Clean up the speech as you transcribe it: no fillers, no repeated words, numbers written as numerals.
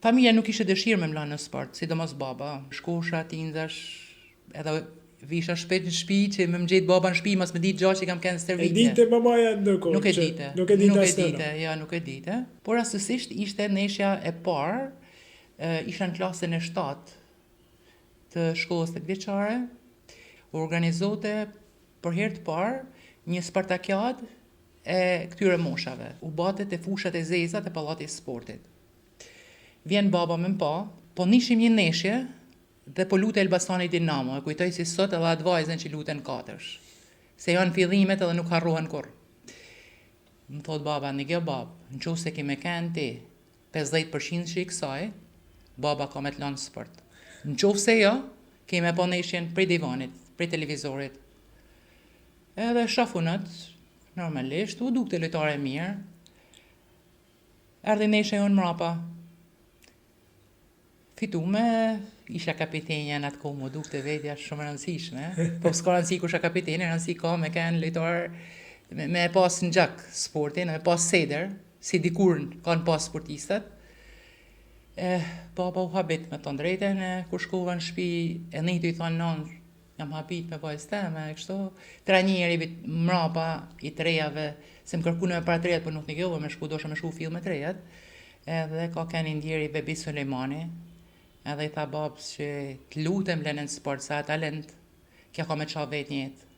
Familja nuk ishte dëshirë me mlanë në sport, sidomos baba. Shkosha, tindash, edhe visha shpejt në shtëpi që më gjetë baba në shtëpi, mas më ditë gjatë që kam kënë stërvitje. E dite mamaja ndërkohë? Nuk e dite. Nuk e dite. Por rastësisht ishte neshja e parë, isha në klasën e 7 të shkollës 8 vjeçare, organizote për herë të parë një spartakiad e këtyre moshave. U batet e fushat e zeza të pallatit sportit. Vjen baba me pa, po nishim një neshje dhe po lute Elbasani Dinamo, e kujtoj si sot edhe atë vajzën që luten katërsh. Se janë fillimet edhe nuk harrohen kur. Më thot baba, në kjo bab, në qoftë se kime kënë ti 50% që i kësaj, baba ka me të lanë sport. Në qoftë se jo, kime po neshjen prej divanit, prej televizorit. Edhe shafunët, normalisht, u duk të lojtare mirë. Erdhi neshja jonë mrapa. Fitume, isha kapitenja në atë kohë, më duk të vetja shumë rëndësishme. Po s'ka rëndësi ku isha kapitenja, rëndësi ka me kënë lojtar me pas në gjak sportin, me pas seder, si dikur kanë pas sportistat. Baba u habit me të drejten, kur shkova në shtëpi, e njëtu i thonë nonë, jam habit me vajzë teme, kështu. Tra njeri mrapa i trejave, se më kërkune me para trejat, për nuk një gjove me shku, dosha me shku film me trejat, edhe ka kënë indjeri Bebi Sulejmani, edhe i tha babës që të lutem lenen sport, sa talent, kja ka me qa vetë njëtë.